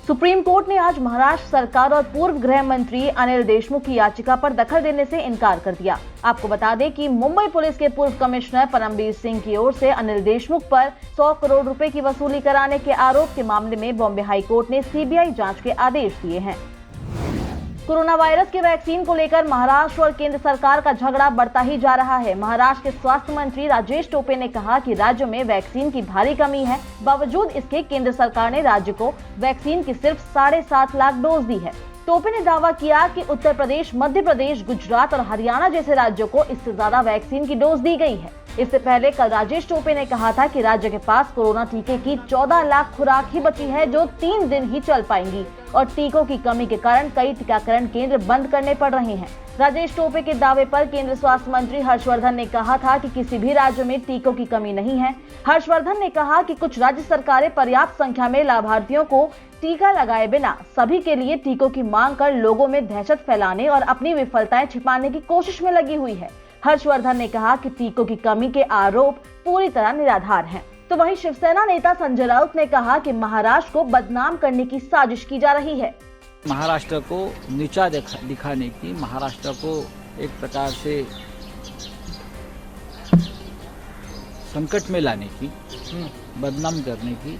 Supreme court ने आज महाराष्ट्र सरकार और पूर्व गृह मंत्री अनिल देशमुख की याचिका पर दखल देने से इनकार कर दिया। आपको बता दें कि मुंबई पुलिस के पूर्व कमिश्नर परमबीर सिंह की ओर से अनिल देशमुख पर 100 करोड़ रुपए की वसूली कराने के आरोप के मामले में बॉम्बे हाई कोर्ट ने सीबीआई जांच के आदेश दिए हैं। कोरोना वायरस के वैक्सीन को लेकर महाराष्ट्र और केंद्र सरकार का झगड़ा बढ़ता ही जा रहा है। महाराष्ट्र के स्वास्थ्य मंत्री राजेश टोपे ने कहा कि राज्य में वैक्सीन की भारी कमी है। बावजूद इसके केंद्र सरकार ने राज्य को वैक्सीन की सिर्फ 7.5 लाख डोज दी है। टोपे ने दावा किया कि उत्तर प्रदेश, मध्य प्रदेश, गुजरात और हरियाणा जैसे राज्यों को इससे ज्यादा वैक्सीन की डोज दी गई है। इससे पहले कल राजेश टोपे ने कहा था कि राज्य के पास कोरोना टीके की 14 लाख खुराक ही बची है, जो 3 दिन ही चल पाएंगी और टीकों की कमी के कारण कई टीकाकरण केंद्र बंद करने पड़ रहे हैं। राजेश टोपे के दावे पर केंद्रीय स्वास्थ्य मंत्री हर्षवर्धन ने कहा था कि किसी भी राज्य में टीकों की कमी नहीं है। हर्षवर्धन ने कहा कि कुछ राज्य सरकारें पर्याप्त संख्या में लाभार्थियों को टीका लगाए बिना सभी के लिए टीकों की मांग कर लोगों में दहशत फैलाने और अपनी विफलताएं छिपाने की कोशिश में लगी हुई है। हर्षवर्धन ने कहा कि टीकों की कमी के आरोप पूरी तरह निराधार हैं। तो वहीं शिवसेना नेता संजय राउत ने कहा कि महाराष्ट्र को बदनाम करने की साजिश की जा रही है। महाराष्ट्र को नीचा दिखाने की, महाराष्ट्र को एक प्रकार से संकट में लाने की, बदनाम करने की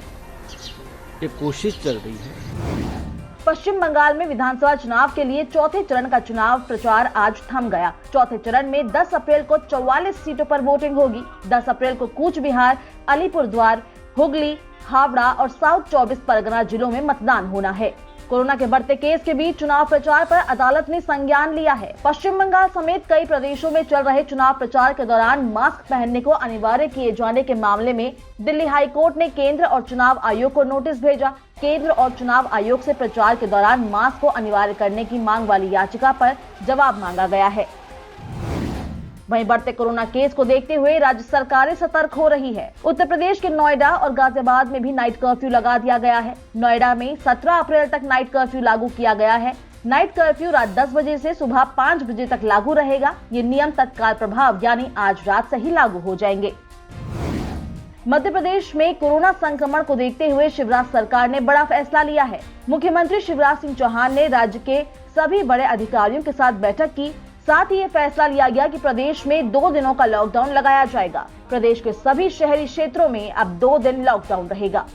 ये कोशिश चल रही है। पश्चिम बंगाल में विधानसभा चुनाव के लिए चौथे चरण का चुनाव प्रचार आज थम गया। चौथे चरण में 10 अप्रैल को 44 सीटों पर वोटिंग होगी। 10 अप्रैल को कूच बिहार, अलीपुरद्वार, हुगली, हावड़ा और साउथ 24 परगना जिलों में मतदान होना है। कोरोना के बढ़ते केस के बीच चुनाव प्रचार पर अदालत ने संज्ञान लिया है। पश्चिम बंगाल समेत कई प्रदेशों में चल रहे चुनाव प्रचार के दौरान मास्क पहनने को अनिवार्य किए जाने के मामले में दिल्ली हाई कोर्ट ने केंद्र और चुनाव आयोग को नोटिस भेजा। केंद्र और चुनाव आयोग से प्रचार के दौरान मास्क को अनिवार्य करने की मांग वाली याचिका पर जवाब मांगा गया है। वहीं बढ़ते कोरोना केस को देखते हुए राज्य सरकारें सतर्क हो रही है। उत्तर प्रदेश के नोएडा और गाजियाबाद में भी नाइट कर्फ्यू लगा दिया गया है। नोएडा में 17 अप्रैल तक नाइट कर्फ्यू लागू किया गया है। नाइट कर्फ्यू रात 10 बजे से सुबह 5 बजे तक लागू रहेगा। ये नियम तत्काल प्रभाव यानी आज रात से ही लागू हो जाएंगे। मध्य प्रदेश में कोरोना संक्रमण को देखते हुए शिवराज सरकार ने बड़ा फैसला लिया है। मुख्यमंत्री शिवराज सिंह चौहान ने राज्य के सभी बड़े अधिकारियों के साथ बैठक की। साथ ही ये फैसला लिया गया कि प्रदेश में 2 दिनों का लॉकडाउन लगाया जाएगा। प्रदेश के सभी शहरी क्षेत्रों में अब 2 दिन लॉकडाउन रहेगा।